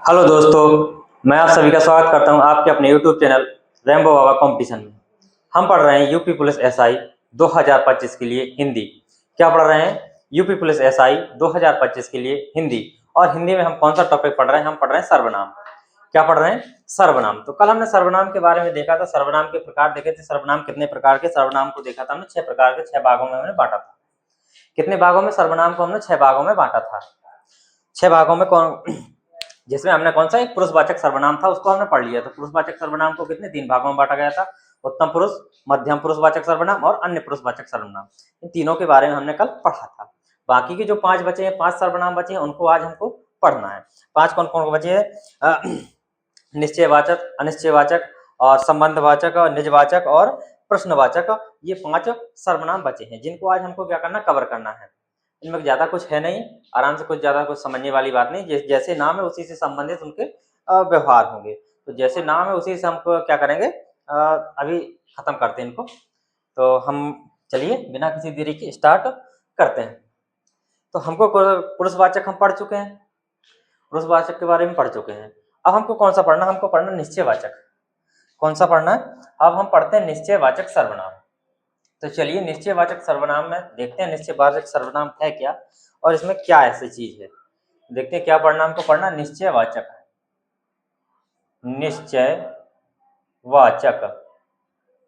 Hello दोस्तों, मैं आप सभी का स्वागत करता हूं आपके अपने YouTube चैनल रेम्बो बाबा कंपटीशन में। हम पढ़ रहे हैं यूपी पुलिस एसआई 2025 के लिए हिंदी। क्या पढ़ रहे हैं? यूपी पुलिस एसआई 2025 के लिए हिंदी। और हिंदी में हम कौन सा टॉपिक पढ़ रहे हैं? हम पढ़ रहे हैं सर्वनाम। क्या पढ़ रहे हैं? सर्वनाम। तो कल हमने सर्वनाम के बारे में देखा था, सर्वनाम के प्रकार देखे थे। सर्वनाम कितने प्रकार के सर्वनाम को देखा था हमने? 6 प्रकार के, 6 भागों में हमने बांटा था। कितने भागों में? सर्वनाम को हमने 6 भागों में बांटा था। 6 भागों में कौन? जिसमें हमने कौन सा? एक पुरुषवाचक सर्वनाम था, उसको हमने पढ़ लिया। तो पुरुषवाचक सर्वनाम को कितने? 3 भागों में बांटा गया था। उत्तम पुरुष, मध्यम पुरुषवाचक सर्वनाम और अन्य पुरुषवाचक सर्वनाम। इन तीनों के बारे में हमने कल पढ़ा था। बाकी के जो 5 बचे हैं, 5 सर्वनाम बचे हैं, उनको आज हमको पढ़ना है। 5 कौन कौन बचे हैं? निश्चयवाचक, अनिश्चयवाचक और संबंधवाचक और निजवाचक और प्रश्नवाचक। ये 5 सर्वनाम बचे हैं, जिनको आज हमको क्या करना? कवर करना है। इनमें ज़्यादा कुछ है नहीं, आराम से, कुछ ज़्यादा कुछ समझने वाली बात नहीं। जैसे नाम है उसी से संबंधित उनके व्यवहार होंगे। तो जैसे नाम है उसी से हमको क्या करेंगे? अभी खत्म करते हैं इनको। तो हम चलिए बिना किसी देरी के स्टार्ट करते हैं। तो हमको पुरुषवाचक हम पढ़ चुके हैं, पुरुषवाचक के बारे में पढ़ चुके हैं। अब हमको कौन सा पढ़ना? हमको पढ़ना निश्चयवाचक। कौन सा पढ़ना है? अब हम पढ़ते हैं निश्चयवाचक सर्वनाम। तो चलिए निश्चयवाचक सर्वनाम में देखते हैं निश्चयवाचक सर्वनाम है क्या और इसमें क्या ऐसी चीज है। देखते हैं क्या पढ़ना हमको। पढ़ना निश्चयवाचक। निश्चयवाचक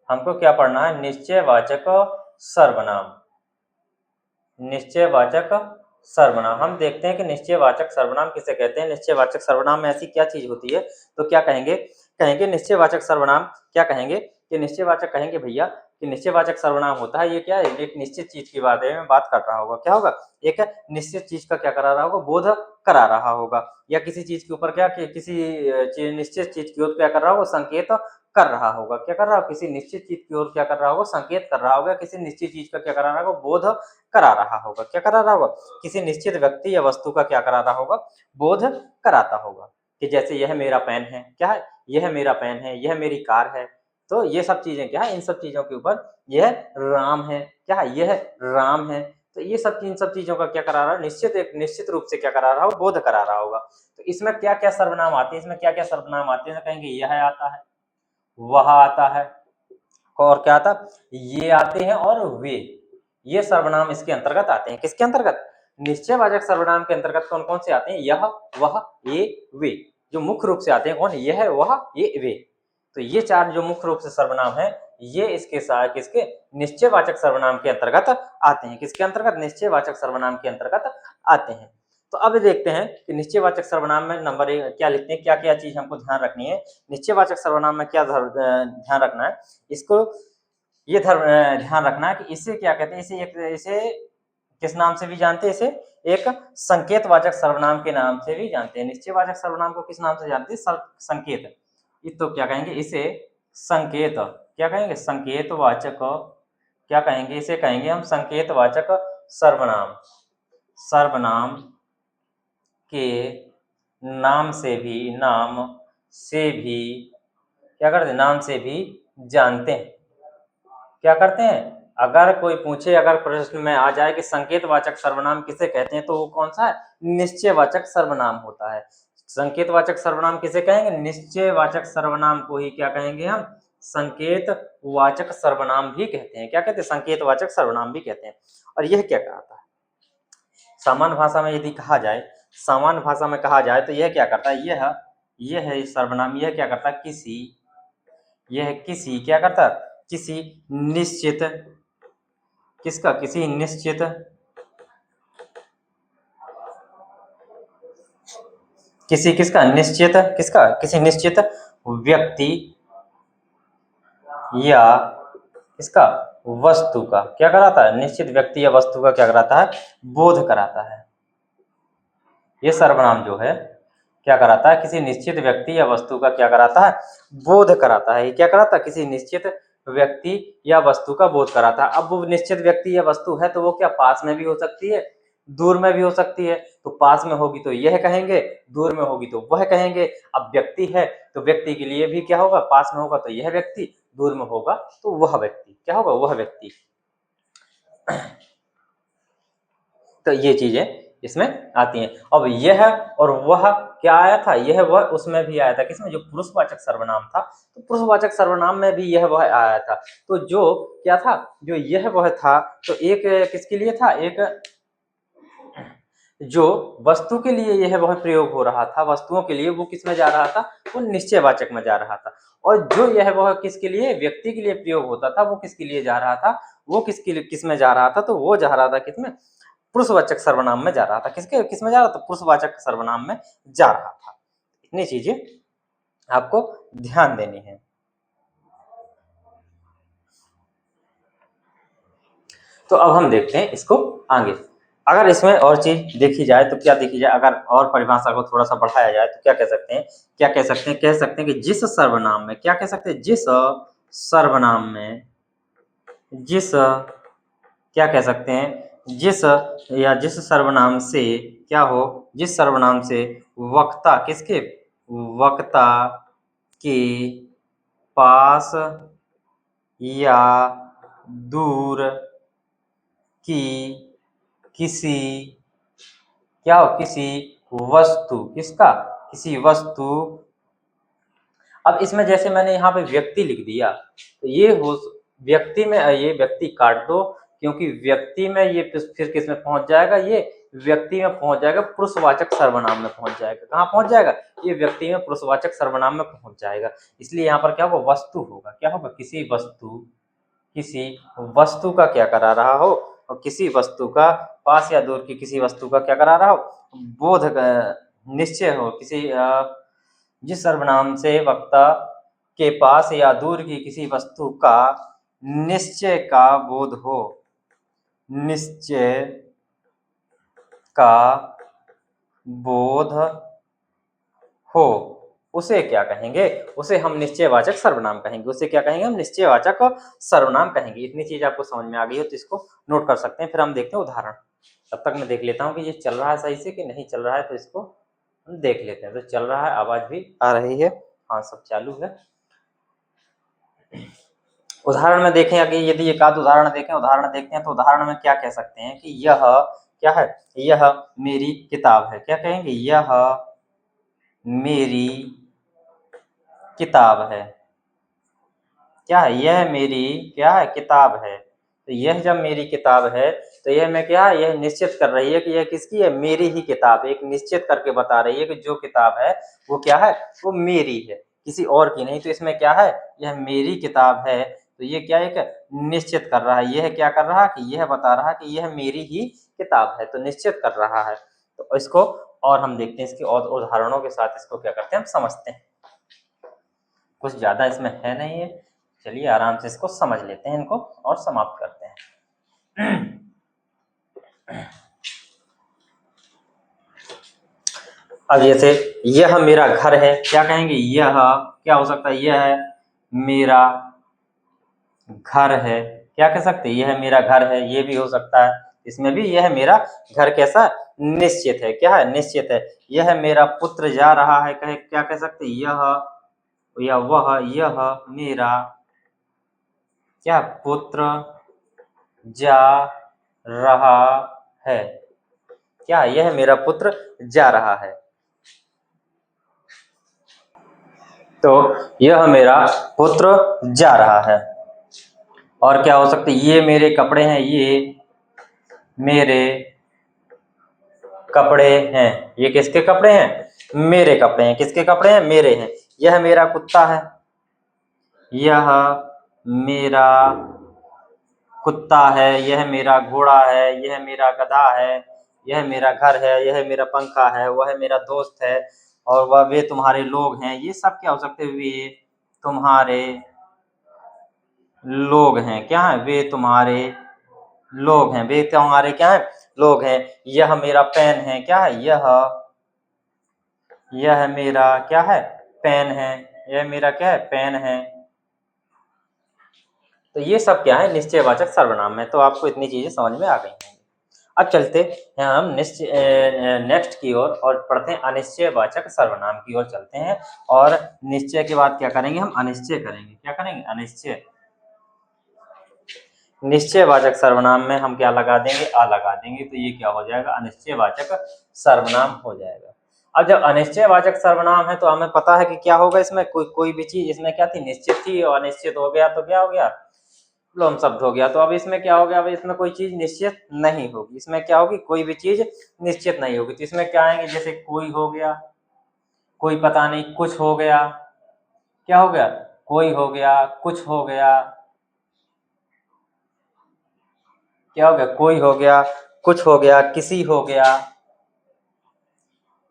हमको क्या पढ़ना है? निश्चयवाचक सर्वनाम। निश्चयवाचक सर्वनाम हम देखते हैं कि निश्चयवाचक सर्वनाम किसे कहते हैं। निश्चयवाचक सर्वनाम में ऐसी क्या चीज होती है? तो क्या कहेंगे? कहेंगे निश्चयवाचक सर्वनाम क्या कहेंगे कि निश्चयवाचक कहेंगे भैया कि निश्चयवाचक सर्वनाम होता है, ये क्या है? एक निश्चित चीज की बात है, मैं बात कर रहा होगा। क्या होगा? एक निश्चित चीज का क्या करा रहा होगा? बोध करा रहा होगा। या किसी चीज के ऊपर क्या कि किसी निश्चित चीज की ओर क्या कर रहा होगा? संकेत कर रहा होगा। क्या कर रहा होगा? किसी निश्चित चीज की ओर क्या कर रहा होगा? संकेत कर रहा होगा। किसी निश्चित चीज का क्या करा रहा होगा? बोध करा रहा होगा। क्या करा रहा होगा? किसी निश्चित व्यक्ति या वस्तु का क्या करा रहा होगा? बोध कराता होगा। कि जैसे यह मेरा पेन है, क्या है? यह मेरा पेन है, यह मेरी कार है। तो ये सब चीजें क्या है? इन सब चीजों के ऊपर यह राम है, क्या है? यह राम है। तो ये सब इन सब चीजों का क्या करा रहा है? एक निश्चित रूप से क्या करा रहा होगा? बोध करा रहा होगा। तो इसमें क्या क्या सर्वनाम आते हैं? इसमें क्या क्या सर्वनाम आते हैं? कहेंगे यह आता है, वह आता है, और क्या आता? ये आते हैं और वे। ये सर्वनाम इसके अंतर्गत आते हैं। किसके अंतर्गत? निश्चयवाचक सर्वनाम के अंतर्गत कौन कौन से आते हैं? यह, वह, ये, वे। जो मुख्य रूप से आते हैं कौन? यह, वह, ये, वे। तो ये 4 जो मुख्य रूप से सर्वनाम है, ये इसके साथ किसके? निश्चयवाचक सर्वनाम के अंतर्गत आते हैं। किसके अंतर्गत? निश्चयवाचक सर्वनाम के अंतर्गत आते हैं। तो अब देखते हैं कि निश्चयवाचक सर्वनाम में नंबर 1 क्या लिखते हैं, क्या क्या चीज हमको ध्यान रखनी है। निश्चयवाचक सर्वनाम में क्या ध्यान रखना है? इसको ये ध्यान रखना है कि इसे क्या कहते हैं? इसे किस नाम से भी जानते हैं? इसे एक संकेतवाचक सर्वनाम के नाम से भी जानते हैं। निश्चयवाचक सर्वनाम को किस नाम से जानते हैं? संकेत। तो क्या कहेंगे? इसे संकेत। क्या कहेंगे? संकेतवाचक। क्या कहेंगे? इसे कहेंगे हम संकेतवाचक सर्वनाम। सर्वनाम के नाम से भी क्या करते हैं? नाम से भी जानते हैं। क्या करते हैं? अगर कोई पूछे, अगर प्रश्न में आ जाए कि संकेतवाचक सर्वनाम किसे कहते हैं, तो वो कौन सा है? निश्चयवाचक सर्वनाम होता है। संकेतवाचक सर्वनाम किसे कहेंगे? निश्चयवाचक सर्वनाम को ही क्या कहेंगे हम? संकेतवाचक सर्वनाम भी कहते हैं। क्या कहते हैं? संकेतवाचक सर्वनाम भी कहते हैं। और यह क्या कहता है? सामान्य भाषा में यदि कहा जाए, सामान्य भाषा में कहा जाए तो यह क्या करता है? यह है सर्वनाम। यह क्या करता है? किसी क्या करता है? किसी निश्चित, किसका? किसी निश्चित किसका? निश्चित किसका? किसी निश्चित व्यक्ति या किसका? वस्तु का क्या कराता है? निश्चित व्यक्ति या वस्तु का क्या कराता है? बोध कराता है। ये सर्वनाम जो है क्या कराता है? किसी निश्चित व्यक्ति या वस्तु का क्या कराता है? बोध कराता है। क्या कराता है? किसी निश्चित व्यक्ति या वस्तु का बोध कराता है। अब वो निश्चित व्यक्ति या वस्तु है तो वो क्या पास में भी हो सकती है, दूर में भी हो सकती है। तो पास में होगी तो यह कहेंगे, दूर में होगी तो वह कहेंगे। अब व्यक्ति है तो व्यक्ति के लिए भी क्या होगा? पास में होगा तो यह व्यक्ति, दूर में होगा तो वह व्यक्ति। क्या होगा? वह व्यक्ति। तो ये चीजें इसमें आती हैं। अब यह और वह क्या आया था, यह वह उसमें भी आया था, किसमें, जो पुरुषवाचक सर्वनाम था, तो पुरुषवाचक सर्वनाम में भी यह वह आया था। तो जो क्या था, जो यह वह था, तो एक किसके लिए था, एक जो वस्तु के लिए यह वह प्रयोग हो रहा था, वस्तुओं के लिए, वो किस में जा रहा था, वो निश्चयवाचक में जा रहा था। और जो यह वह किसके लिए, व्यक्ति के लिए प्रयोग होता था, वो किसके लिए जा रहा था, वो किसके लिए, किस में जा रहा था, तो वो जा रहा था किसमें, पुरुषवाचक सर्वनाम में जा रहा था। किस में जा रहा था, पुरुषवाचक सर्वनाम में जा रहा था। इतनी चीजें आपको ध्यान देनी है। तो अब हम देखते हैं इसको आगे। अगर इसमें और चीज देखी जाए तो क्या देखी जाए, अगर और परिभाषा को थोड़ा सा बढ़ाया जाए तो क्या कह सकते हैं, कह सकते हैं कि जिस सर्वनाम में, क्या कह सकते हैं, जिस सर्वनाम में, जिस, क्या कह सकते हैं, जिस, या जिस सर्वनाम से क्या हो, जिस सर्वनाम से वक्ता, किसके, वक्ता के पास या दूर की किसी, क्या हो, किसी वस्तु, किसका, किसी वस्तु। अब इसमें जैसे मैंने यहाँ पे व्यक्ति लिख दिया, तो ये हो, व्यक्ति में, ये व्यक्ति काट दो, क्योंकि व्यक्ति में ये फिर किस में पहुंच जाएगा, ये व्यक्ति में पहुंच जाएगा, पुरुषवाचक सर्वनाम में पहुंच जाएगा। कहाँ पहुंच जाएगा, ये व्यक्ति में पुरुषवाचक सर्वनाम में पहुंच जाएगा। इसलिए यहाँ पर क्या होगा, वस्तु होगा, क्या होगा, किसी वस्तु, किसी वस्तु का क्या करा रहा हो, और किसी वस्तु का पास या दूर की किसी वस्तु का क्या करा रहा हो, बोध निश्चय हो, किसी जिस सर्वनाम से वक्ता के पास या दूर की किसी वस्तु का निश्चय का बोध हो, निश्चय का बोध हो, उसे क्या कहेंगे, उसे हम निश्चयवाचक सर्वनाम कहेंगे। उसे क्या कहेंगे, हम निश्चयवाचक सर्वनाम कहेंगे। इतनी चीज आपको समझ में आ गई हो तो इसको नोट कर सकते हैं। फिर हम देखते हैं उदाहरण। तब तक मैं देख लेता हूँ कि ये चल रहा है सही से कि नहीं चल रहा है, तो इसको हम देख लेते हैं। तो चल रहा है, आवाज भी आ रही है, हाँ सब चालू है। उदाहरण में देखें, अगर यदि एक आध उदाहरण देखते हैं तो उदाहरण में क्या कह सकते हैं कि यह क्या है, यह मेरी किताब है। क्या कहेंगे, यह मेरी किताब है। क्या है, यह मेरी क्या है, किताब है। तो यह जब मेरी किताब है तो यह मैं क्या है, यह निश्चित कर रही है कि यह किसकी है, मेरी ही किताब है। एक निश्चित करके बता रही है कि जो किताब है वो क्या है, वो मेरी है, किसी और की नहीं। तो इसमें क्या है, यह मेरी किताब है, तो ये क्या एक निश्चित कर रहा है। यह क्या कर रहा है कि यह बता रहा है कि यह मेरी ही किताब है, तो निश्चित कर रहा है। तो इसको और हम देखते हैं, इसके और उदाहरणों के साथ इसको क्या करते हैं, हम समझते हैं। कुछ ज्यादा इसमें है नहीं है, चलिए आराम से इसको समझ लेते हैं, इनको और समाप्त करते हैं। अब जैसे यह मेरा घर है, क्या कहेंगे, यह क्या हो सकता है, यह मेरा घर है। क्या कह सकते हैं, यह मेरा घर है, ये भी हो सकता है। इसमें भी यह मेरा घर कैसा, निश्चित है, क्या है, निश्चित है। यह मेरा पुत्र जा रहा है, कहे क्या कह सकते हैं, यह या वह, यह मेरा क्या पुत्र जा रहा है। क्या, यह मेरा पुत्र जा रहा है। तो यह मेरा पुत्र जा रहा है। और क्या हो सकता है, ये मेरे कपड़े हैं, ये मेरे कपड़े हैं। ये किसके कपड़े हैं, मेरे कपड़े हैं। किसके कपड़े हैं, मेरे हैं। यह मेरा कुत्ता है, यह मेरा कुत्ता है। यह मेरा घोड़ा है, यह मेरा गधा है। यह मेरा घर है, यह मेरा पंखा है। वह मेरा दोस्त है, और वह वे तुम्हारे लोग हैं। ये सब क्या हो सकते हैं, वे तुम्हारे लोग हैं। क्या है, वे तुम्हारे लोग हैं, वे तुम्हारे क्या है, लोग हैं। यह मेरा पेन है, क्या है, यह मेरा क्या है, पेन है। यह मेरा क्या है, पेन है। तो ये सब क्या है, निश्चयवाचक सर्वनाम है। तो आपको इतनी चीजें समझ में आ गई हैं। अब चलते हैं हम नेक्स्ट की ओर और पढ़ते हैं अनिश्चयवाचक सर्वनाम की ओर चलते हैं। और निश्चय के बाद क्या करेंगे, हम अनिश्चय करेंगे। क्या करेंगे, अनिश्चय। निश्चयवाचक सर्वनाम में हम क्या लगा देंगे, आ लगा देंगे, तो ये क्या हो जाएगा, अनिश्चयवाचक सर्वनाम हो जाएगा। अब जब अनिश्चयवाचक सर्वनाम है तो हमें पता है कि क्या होगा, इसमें कोई भी चीज इसमें क्या थी, निश्चित थी, और अनिश्चित हो गया तो क्या हो गया, विलोम शब्द हो गया। तो अब इसमें क्या हो गया, अब इसमें कोई चीज निश्चित नहीं होगी, इसमें क्या होगी, कोई भी चीज निश्चित नहीं होगी। तो इसमें क्या आएंगे, जैसे कोई हो गया, कोई पता नहीं, कुछ हो गया, क्या हो गया, कोई हो गया, कुछ हो गया, क्या हो गया, कोई हो गया, कुछ हो गया, किसी हो गया,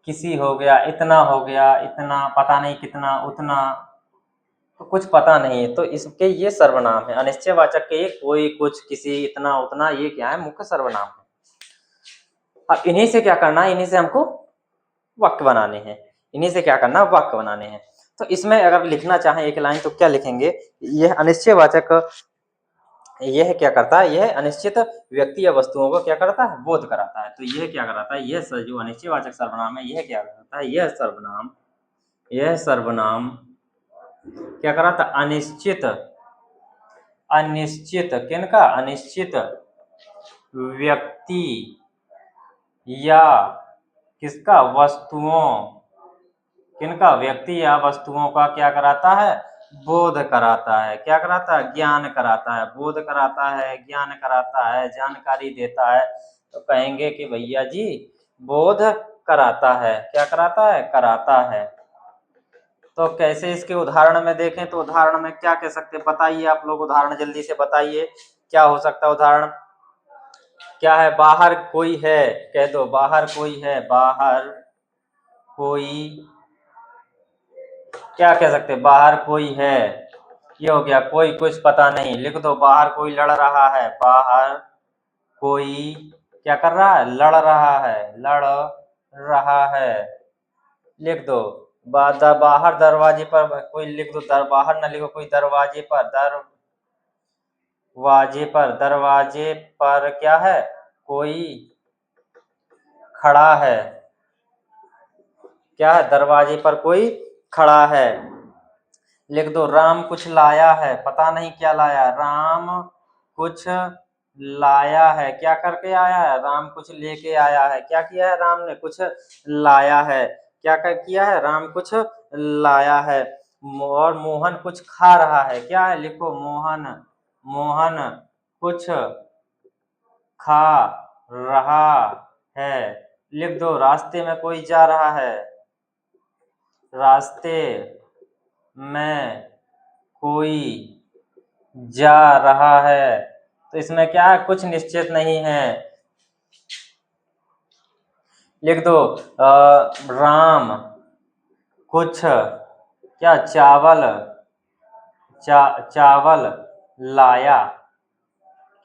किसी हो गया, इतना हो गया, इतना, पता नहीं कितना, उतना, तो कुछ पता नहीं है। तो इसके ये सर्वनाम है, अनिश्चयवाचक के ये कोई, कुछ, किसी, इतना, उतना, ये क्या है, मुख्य सर्वनाम है। अब इन्हीं से क्या करना है, इन्हीं से हमको वाक्य बनाने हैं, इन्हीं से क्या करना, वाक्य बनाने हैं। तो इसमें अगर लिखना चाहें एक लाइन तो क्या लिखेंगे, यह अनिश्चयवाचक यह क्या करता है, यह अनिश्चित व्यक्ति या वस्तुओं को क्या करता है, बोध कराता है। तो यह क्या कराता है, यह जो अनिश्चयवाचक सर्वनाम है, यह क्या कराता है, यह सर्वनाम क्या कराता, अनिश्चित, अनिश्चित किनका, अनिश्चित व्यक्ति या किसका, वस्तुओं, किनका, व्यक्ति या वस्तुओं का क्या कराता है, बोध कराता है। क्या कराता है, ज्ञान कराता है, बोध कराता है, ज्ञान कराता है, जानकारी देता है। तो कहेंगे कि भैया जी बोध कराता है, क्या कराता है, कराता है। तो कैसे इसके उदाहरण में देखें, तो उदाहरण में क्या कह सकते हैं, बताइए आप लोग, उदाहरण जल्दी से बताइए, क्या हो सकता है उदाहरण, क्या है, बाहर कोई है, कह दो, बाहर कोई है, बाहर कोई, क्या कह सकते हैं, बाहर कोई है, ये हो गया, कोई कुछ पता नहीं, लिख दो, बाहर कोई लड़ रहा है, बाहर कोई क्या कर रहा है, लड़ रहा है, लड़ रहा है, लिख दो। बाहर दरवाजे पर कोई, लिख दो, बाहर न लिखो, कोई दरवाजे पर, दरवाजे पर क्या है, कोई खड़ा है, क्या है, दरवाजे पर कोई खड़ा है, लिख दो। राम कुछ लाया है, पता नहीं क्या लाया, राम कुछ लाया है, क्या करके आया है, राम कुछ लेके आया है, क्या किया है, राम ने कुछ लाया है, क्या किया है, राम कुछ लाया है। और मोहन कुछ खा रहा है, क्या है, लिखो, मोहन कुछ खा रहा है, लिख दो। रास्ते में कोई जा रहा है, रास्ते में कोई जा रहा है। तो इसमें क्या है, कुछ निश्चित नहीं है, लिख दो। राम कुछ क्या, चावल लाया,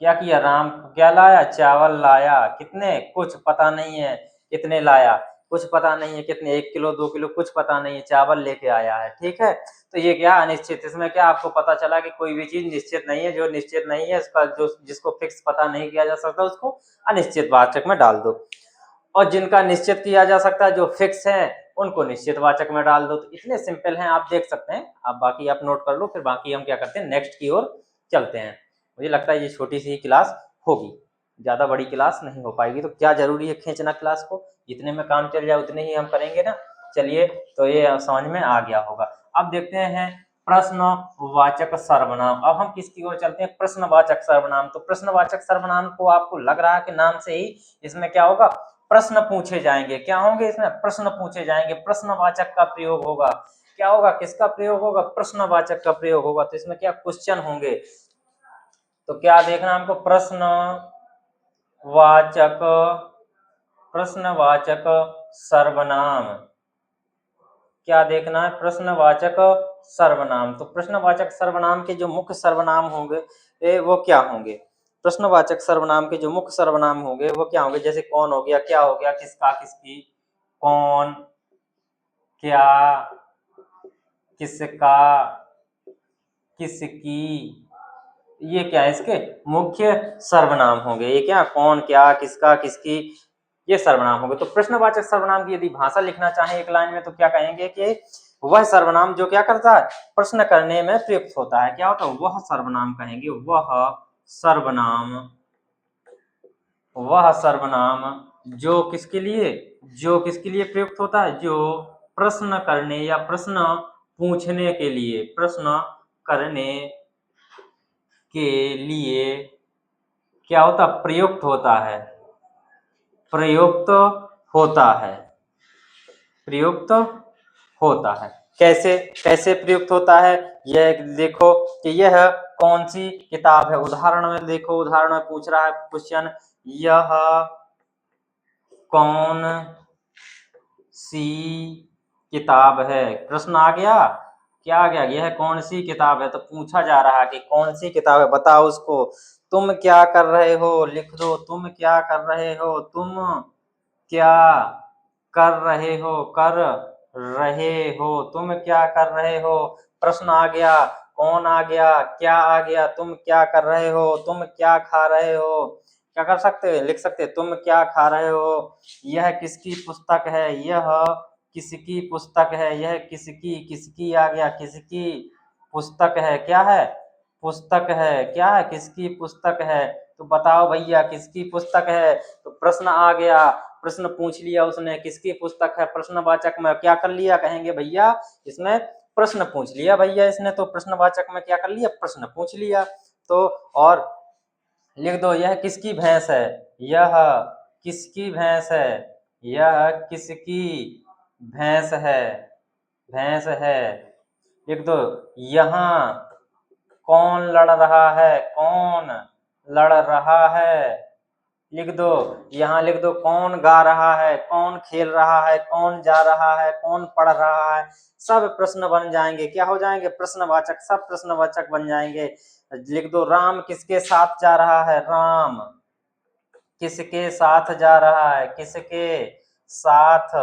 क्या किया, राम क्या लाया, चावल लाया, कितने, कुछ पता नहीं है, कितने लाया, कुछ पता नहीं है, कितने, 1 किलो 2 किलो, कुछ पता नहीं है, चावल लेके आया है, ठीक है। तो ये क्या, अनिश्चित, इसमें क्या आपको पता चला कि कोई भी चीज निश्चित नहीं है, जो निश्चित नहीं है इसका, जो जिसको फिक्स पता नहीं किया जा सकता उसको अनिश्चित वाचक में डाल दो, और जिनका निश्चित किया जा सकता है, जो फिक्स है, उनको निश्चित वाचक में डाल दो। तो इतने सिंपल हैं, आप देख सकते हैं। आप बाकी आप नोट कर लो, फिर बाकी हम क्या करते हैं, नेक्स्ट की ओर चलते हैं। मुझे लगता है ये छोटी सी क्लास होगी, ज़्यादा बड़ी क्लास नहीं हो पाएगी, तो क्या जरूरी है खींचना क्लास को, जितने में काम चल जाए उतने ही हम करेंगे ना। चलिए, तो ये समझ में आ गया होगा। अब देखते हैं प्रश्नवाचक सर्वनाम। अब हम किसकी ओर चलते हैं, प्रश्नवाचक सर्वनाम। तो प्रश्नवाचक सर्वनाम को आपको लग रहा है कि नाम से ही इसमें क्या होगा, प्रश्न पूछे जाएंगे, क्या होंगे इसमें, प्रश्न पूछे जाएंगे, प्रश्नवाचक का प्रयोग होगा, क्या होगा, किसका प्रयोग होगा, प्रश्नवाचक का प्रयोग होगा। तो इसमें क्या क्वेश्चन होंगे, तो क्या देखना हमको, प्रश्नवाचक सर्वनाम, क्या देखना है, प्रश्नवाचक सर्वनाम। तो प्रश्नवाचक सर्वनाम के जो मुख्य सर्वनाम होंगे वो क्या होंगे, प्रश्नवाचक सर्वनाम के जो मुख्य सर्वनाम होंगे वो क्या होंगे, जैसे कौन हो गया, क्या हो गया, किसका, किसकी, कौन, क्या, किसका, किसकी, ये क्या है, इसके मुख्य सर्वनाम होंगे। ये क्या, कौन, क्या, किसका, किसकी, ये सर्वनाम होंगे। तो प्रश्नवाचक सर्वनाम की यदि भाषा लिखना चाहें एक लाइन में, तो क्या कहेंगे कि वह सर्वनाम जो क्या करता है, प्रश्न करने में प्रयुक्त होता है, क्या होता है, वह सर्वनाम कहेंगे, वह सर्वनाम, वह सर्वनाम जो किसके लिए प्रयुक्त होता है, जो प्रश्न करने या प्रश्न पूछने के लिए, प्रश्न करने के लिए क्या होता, प्रयुक्त होता है, प्रयुक्त होता है, प्रयुक्त होता है। कैसे कैसे प्रयुक्त होता है, यह देखो कि यह कौन सी किताब है। उदाहरण में देखो, उदाहरण में पूछ रहा है क्वेश्चन, यह कौन सी किताब है। प्रश्न आ गया, क्या आ गया, यह कौन सी किताब है। तो पूछा जा रहा है कि कौन सी किताब है, बताओ उसको। तुम क्या कर रहे हो, लिख दो, तुम क्या कर रहे हो, तुम क्या कर रहे हो, कर रहे हो, तुम क्या कर रहे हो। प्रश्न आ गया, कौन आ गया, क्या आ गया, तुम क्या कर रहे हो, तुम क्या खा रहे हो। क्या कर सकते हैं, लिख सकते हैं, तुम क्या खा रहे हो। यह किसकी पुस्तक है, यह किसकी पुस्तक है, यह किसकी आ गया, किसकी पुस्तक है, क्या है, पुस्तक है, क्या है, किसकी पुस्तक है। तो बताओ भैया किसकी पुस्तक है। तो प्रश्न आ गया, प्रश्न पूछ लिया उसने, किसकी पुस्तक है, प्रश्नवाचक में क्या कर लिया, कहेंगे भैया इसमें प्रश्न पूछ लिया भैया इसने। तो प्रश्नवाचक में क्या कर लिया, प्रश्न पूछ लिया। तो और लिख दो, यह किसकी भैंस है, यह किसकी भैंस है, यह किसकी भैंस है, भैंस है। लिख दो, यहाँ कौन लड़ रहा है, कौन लड़ रहा है। लिख दो, यहाँ लिख दो, कौन गा रहा है, कौन खेल रहा है, कौन जा रहा है, कौन पढ़ रहा है। सब प्रश्न बन जाएंगे, क्या हो जाएंगे, प्रश्नवाचक, सब प्रश्नवाचक बन जाएंगे। लिख दो, राम किसके साथ जा रहा है, राम किसके साथ जा रहा है, किसके साथ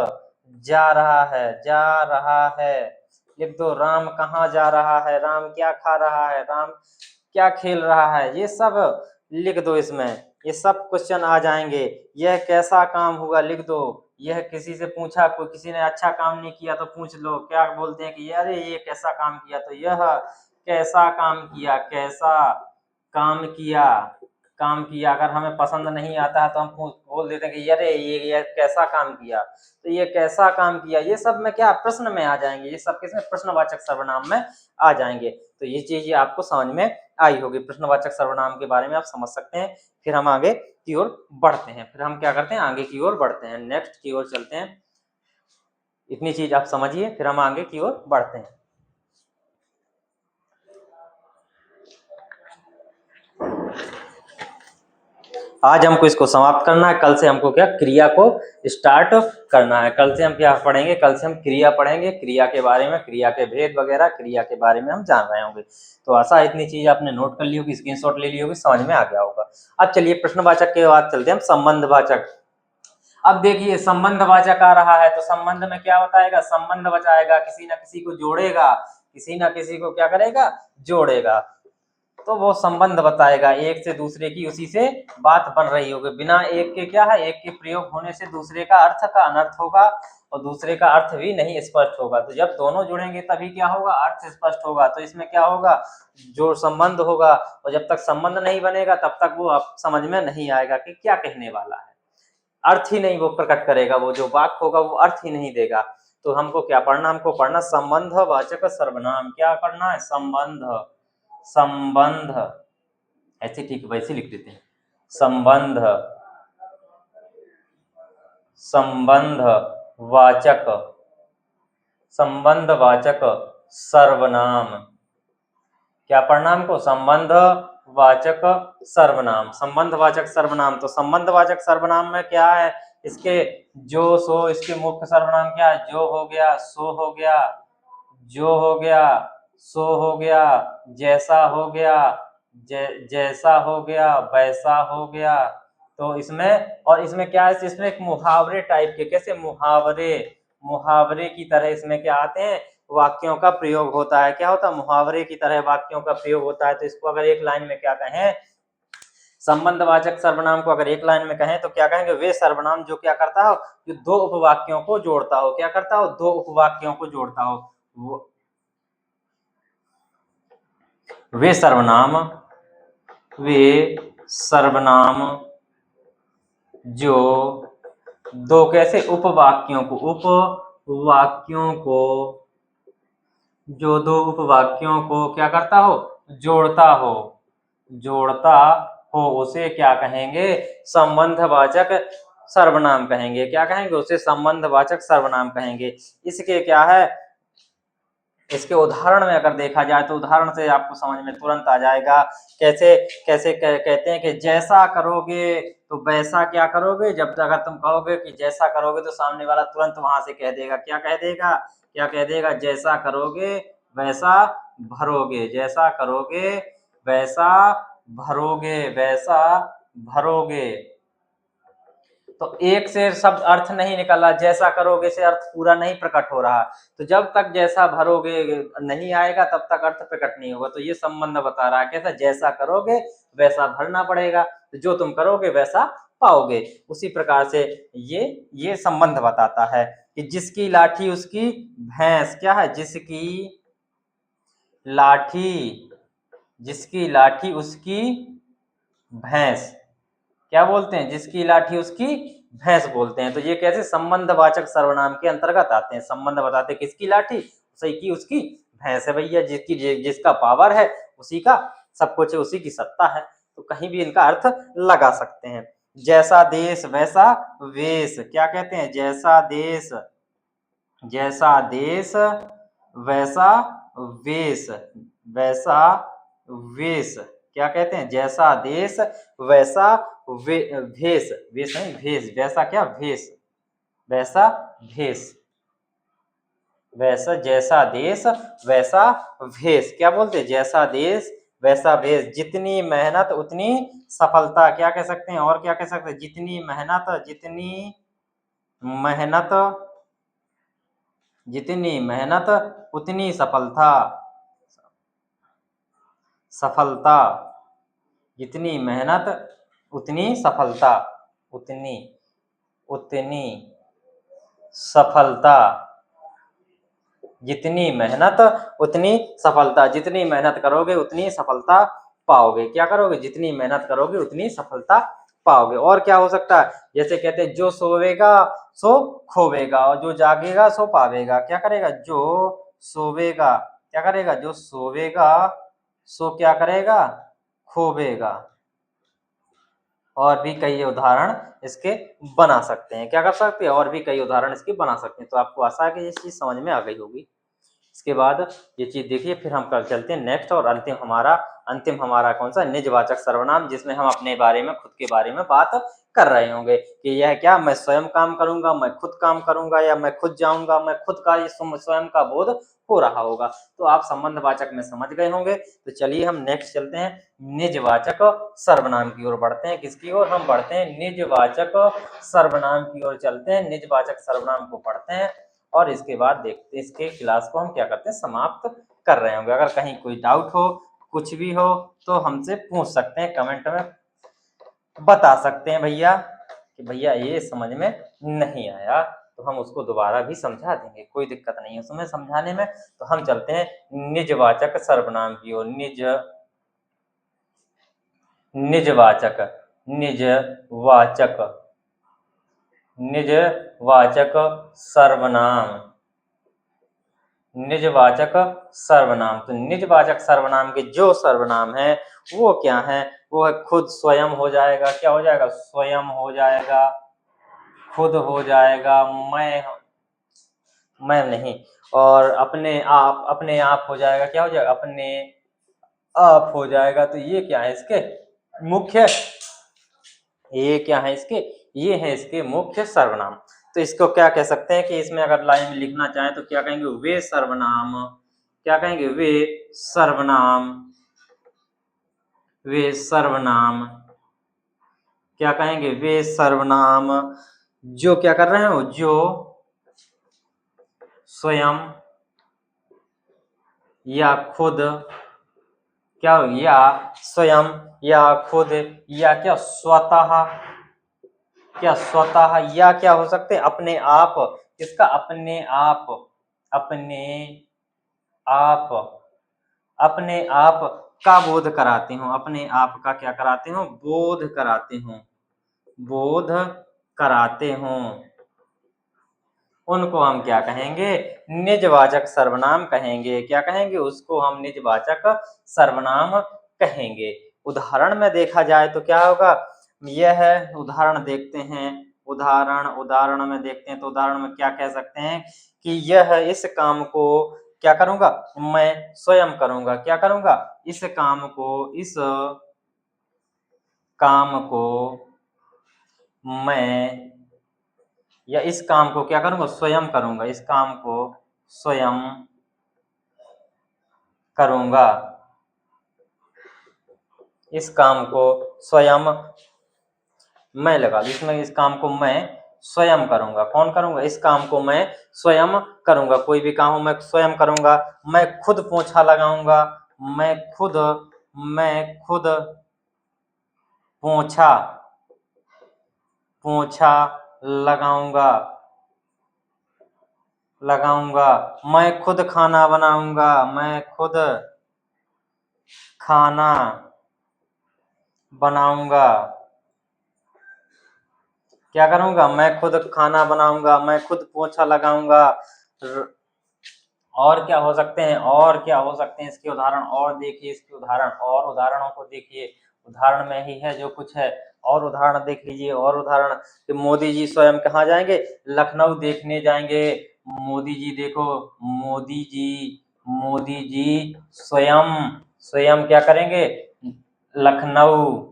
जा रहा है, जा रहा है। लिख दो, राम कहाँ जा रहा है, राम क्या खा रहा है, राम क्या खेल रहा है। ये सब लिख दो इसमें, ये सब क्वेश्चन आ जाएंगे। यह कैसा काम हुआ, लिख दो, यह किसी से पूछा, कोई किसी ने अच्छा काम नहीं किया तो पूछ लो, क्या बोलते हैं कि अरे ये कैसा काम किया, तो यह कैसा काम किया, कैसा काम किया, काम किया। अगर हमें पसंद नहीं आता है तो हम बोल देते हैं कि अरे ये कैसा काम किया, तो ये कैसा काम किया। ये सब में क्या, प्रश्न में आ जाएंगे, ये सब किसमें, प्रश्नवाचक सर्वनाम में आ जाएंगे। तो ये चीज आपको समझ में आई होगी, प्रश्नवाचक सर्वनाम के बारे में आप समझ सकते हैं। फिर हम आगे की ओर बढ़ते हैं, फिर हम क्या करते हैं, आगे की ओर बढ़ते हैं, नेक्स्ट की ओर चलते हैं। इतनी चीज आप समझिए, फिर हम आगे की ओर बढ़ते हैं। आज हमको इसको समाप्त करना है, कल से हमको क्या, क्रिया को स्टार्ट करना है। कल से हम क्या पढ़ेंगे, कल से हम क्रिया पढ़ेंगे, क्रिया के बारे में, क्रिया के भेद वगैरह, क्रिया के बारे में हम जान रहे होंगे। तो आशा है इतनी चीज आपने नोट कर ली होगी, स्क्रीनशॉट ले ली होगी, समझ में आ गया होगा। अब चलिए प्रश्नवाचक के बाद चलते हैं हम संबंधवाचक। अब देखिए संबंधवाचक आ रहा है, तो संबंध में क्या बताएगा, संबंध बचाएगा, किसी ना किसी को जोड़ेगा, किसी ना किसी को क्या करेगा, जोड़ेगा। तो वो संबंध बताएगा, एक से दूसरे की उसी से बात बन रही होगी। बिना एक के क्या है, एक के प्रयोग होने से दूसरे का अर्थ का अनर्थ होगा और दूसरे का अर्थ भी नहीं स्पष्ट होगा। तो जब दोनों जुड़ेंगे तभी क्या होगा, अर्थ स्पष्ट होगा। तो इसमें क्या होगा, जो संबंध होगा, और जब तक संबंध नहीं बनेगा तब तक वो आप समझ में नहीं आएगा कि क्या कहने वाला है, अर्थ ही नहीं वो प्रकट करेगा, वो जो वाक्य होगा वो अर्थ ही नहीं देगा। तो हमको क्या पढ़ना, हमको पढ़ना संबंधवाचक सर्वनाम। क्या पढ़ना है, संबंध, संबंध, ऐसे ठीक वैसे लिख देते हैं, संबंध, संबंधवाचक, संबंधवाचक सर्वनाम। क्या पढ़ना हमको, संबंधवाचक सर्वनाम, संबंधवाचक सर्वनाम। तो संबंधवाचक सर्वनाम में क्या है, इसके जो सो, इसके मुख्य सर्वनाम क्या है, जो हो गया, सो हो गया, जो हो गया, सो हो गया, जैसा हो गया, जैसा हो गया, वैसा हो गया। तो इसमें, और इसमें क्या है, इसमें एक मुहावरे टाइप के, कैसे मुहावरे, मुहावरे की तरह इसमें क्या आते हैं, वाक्यों का प्रयोग होता है। क्या होता है, मुहावरे की तरह वाक्यों का प्रयोग होता है। तो इसको अगर एक लाइन में क्या कहें, संबंधवाचक सर्वनाम को अगर एक लाइन में कहें तो क्या कहेंगे, वे सर्वनाम जो क्या करता हो, जो दो उपवाक्यों को जोड़ता हो। क्या करता हो, दो उपवाक्यों को जोड़ता हो। वे सर्वनाम, वे सर्वनाम जो दो कैसे उपवाक्यों को जो दो उपवाक्यों को क्या करता हो, जोड़ता हो उसे क्या कहेंगे, संबंधवाचक सर्वनाम कहेंगे। क्या कहेंगे, उसे संबंधवाचक सर्वनाम कहेंगे। इसके क्या है, इसके उदाहरण में अगर देखा जाए तो उदाहरण से आपको समझ में तुरंत आ जाएगा। कैसे कैसे कहते हैं कि जैसा करोगे तो वैसा क्या करोगे। जब अगर तुम कहोगे कि जैसा करोगे तो सामने वाला तुरंत वहां से कह देगा, क्या कह देगा, जैसा करोगे वैसा भरोगे, जैसा करोगे वैसा भरोगे। तो एक से शब्द अर्थ नहीं निकला, जैसा करोगे से अर्थ पूरा नहीं प्रकट हो रहा। तो जब तक जैसा भरोगे नहीं आएगा तब तक अर्थ प्रकट नहीं होगा। तो ये संबंध बता रहा है कैसा, जैसा करोगे वैसा भरना पड़ेगा, तो जो तुम करोगे वैसा पाओगे। उसी प्रकार से ये संबंध बताता है कि जिसकी लाठी उसकी भैंस, क्या है, जिसकी लाठी उसकी भैंस, क्या बोलते हैं, जिसकी लाठी उसकी भैंस बोलते हैं। तो ये कैसे संबंधवाचक सर्वनाम के अंतर्गत आते हैं। संबंध बताते किसकी लाठी, उसी की उसकी भैंस है भैया। जिसका पावर है उसी का सब कुछ है, उसी की सत्ता है। तो कहीं भी इनका अर्थ लगा सकते हैं। जैसा देश वैसा वेश, क्या कहते हैं, जैसा देश वैसा वेश, क्या कहते हैं, जैसा देश वैसा भेष, वेश नहीं भेष, वैसा क्या, वैसा जैसा देश वैसा भेष, क्या बोलते हैं, जैसा देश वैसा भेष। जितनी मेहनत उतनी सफलता, क्या कह सकते हैं, और क्या कह सकते हैं, जितनी मेहनत उतनी सफलता, जितनी मेहनत उतनी सफलता, उतनी सफलता, जितनी मेहनत उतनी सफलता, जितनी मेहनत करोगे उतनी सफलता पाओगे। क्या करोगे, जितनी मेहनत करोगे उतनी सफलता पाओगे। और क्या हो सकता है, जैसे कहते हैं जो सोवेगा सो खोवेगा और जो जागेगा सो पावेगा। क्या करेगा, जो सोवेगा, क्या करेगा, जो सोवेगा सो क्या करेगा, खोवेगा। और भी कई उदाहरण इसके बना सकते हैं। क्या कर सकते हैं, और भी कई उदाहरण इसके बना सकते हैं। तो आपको आशा है कि ये चीज समझ में आ गई होगी। इसके बाद ये चीज देखिए, फिर हम कल चलते हैं नेक्स्ट और अंतिम हमारा कौन सा, निजवाचक सर्वनाम, जिसमें हम अपने बारे में, खुद के बारे में बात कर रहे होंगे कि यह क्या, मैं स्वयं काम करूंगा, मैं खुद काम करूंगा, या मैं खुद जाऊंगा, मैं खुद का, ये स्वयं का बोध हो रहा होगा। तो आप संबंधवाचक में समझ गए होंगे। तो चलिए हम नेक्स्ट चलते हैं, निजवाचक सर्वनाम की ओर बढ़ते हैं। किसकी ओर, हम बढ़ते हैं निजवाचक सर्वनाम की ओर चलते हैं। निजवाचक सर्वनाम को पढ़ते हैं और इसके बाद देखते हैं, इसके क्लास को हम क्या करते हैं, समाप्त कर रहे होंगे। अगर कहीं कोई डाउट हो, कुछ भी हो, तो हमसे पूछ सकते हैं, कमेंट में बता सकते हैं भैया कि भैया ये समझ में नहीं आया, तो हम उसको दोबारा भी समझा देंगे, कोई दिक्कत नहीं है उसमें समझाने में। तो हम चलते हैं निजवाचक सर्वनाम की ओर। निजवाचक सर्वनाम, निजवाचक सर्वनाम। तो निजवाचक सर्वनाम के जो सर्वनाम है वो क्या है, वो है खुद, स्वयं हो जाएगा, क्या हो जाएगा, स्वयं हो जाएगा, खुद हो जाएगा, मैं नहीं, और अपने आप हो जाएगा, क्या हो जाएगा, अपने आप हो जाएगा। तो ये क्या है इसके मुख्य, ये क्या है इसके, ये है इसके मुख्य सर्वनाम। तो इसको क्या कह सकते हैं कि इसमें अगर लाइन में लिखना चाहें तो क्या कहेंगे, वे सर्वनाम, क्या कहेंगे, वे सर्वनाम, क्या कहेंगे, वे सर्वनाम जो क्या कर रहे हो, जो स्वयं या खुद, क्या हो, या स्वयं या खुद, या क्या स्वतः, क्या स्वतः, या क्या हो सकते हैं, अपने आप, किसका, अपने आप, अपने आप का बोध कराते हो, अपने आप का क्या कराते हो, बोध कराते हो, बोध कराते हो, उनको हम क्या कहेंगे, निजवाचक सर्वनाम कहेंगे। क्या कहेंगे, उसको हम निजवाचक सर्वनाम कहेंगे। उदाहरण में देखा जाए तो क्या होगा, यह उदाहरण देखते हैं, उदाहरण में देखते हैं तो उदाहरण में क्या कह सकते हैं कि यह इस काम को क्या करूंगा, मैं स्वयं करूंगा। क्या करूंगा, इस काम को मैं, या इस काम को क्या करूंगा, स्वयं करूंगा, इस काम को स्वयं करूंगा, इस काम को स्वयं, मैं लगा इसमें, इस काम को मैं स्वयं करूंगा। कौन करूंगा, इस काम को मैं स्वयं करूंगा। कोई भी काम हो मैं स्वयं करूंगा। मैं खुद पोछा लगाऊंगा, मैं खुद पोछा पोछा लगाऊंगा, मैं खुद खाना बनाऊंगा, मैं खुद खाना बनाऊंगा। क्या करूंगा, मैं खुद खाना बनाऊंगा, मैं खुद पोछा लगाऊंगा। और क्या हो सकते हैं, और क्या हो सकते हैं इसके उदाहरण, और देखिए इसके उदाहरण, और उदाहरणों को देखिए, उदाहरण में ही है जो कुछ है। और उदाहरण देख लीजिए, और उदाहरण कि मोदी जी स्वयं कहाँ जाएंगे, लखनऊ देखने जाएंगे। मोदी जी देखो, मोदी जी स्वयं स्वयं क्या करेंगे, लखनऊ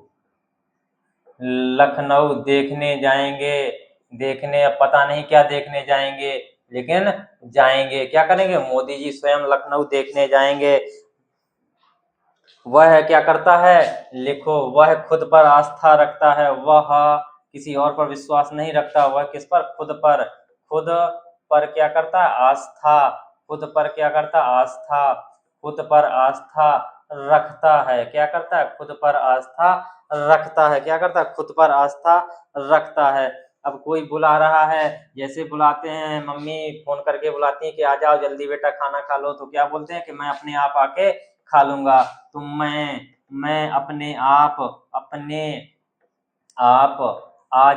लखनऊ देखने जाएंगे। देखने, अब पता नहीं क्या देखने जाएंगे, लेकिन जाएंगे। क्या करेंगे, मोदी जी स्वयं लखनऊ देखने जाएंगे। वह क्या करता है, लिखो, वह खुद पर आस्था रखता है, वह किसी और पर विश्वास नहीं रखता, वह किस पर, खुद पर क्या करता है, आस्था, खुद पर क्या करता, आस्था, खुद पर आस्था रखता है। क्या करता है, खुद पर आस्था रखता है। क्या करता है, खुद पर आस्था रखता है। अब कोई बुला रहा है, जैसे बुलाते हैं, मम्मी फोन करके बुलाती है कि आ जाओ जल्दी बेटा खाना खा लो, तो क्या बोलते हैं कि मैं अपने आप आके खा लूंगा। तो मैं अपने आप आ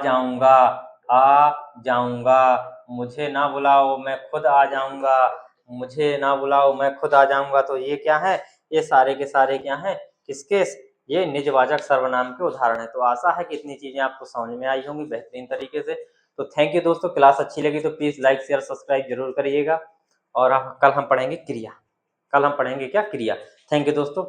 जाऊंगा, मुझे ना बुलाओ मैं खुद आ जाऊंगा, मुझे ना बुलाओ मैं खुद आ जाऊंगा। तो ये क्या है, ये सारे के सारे क्या हैं, किसके, ये निजवाचक सर्वनाम के उदाहरण है। तो आशा है कि इतनी चीजें आपको समझ में आई होंगी बेहतरीन तरीके से। तो थैंक यू दोस्तों, क्लास अच्छी लगी तो प्लीज लाइक शेयर सब्सक्राइब जरूर करिएगा। और कल हम पढ़ेंगे क्रिया, कल हम पढ़ेंगे क्या, क्रिया। थैंक यू दोस्तों।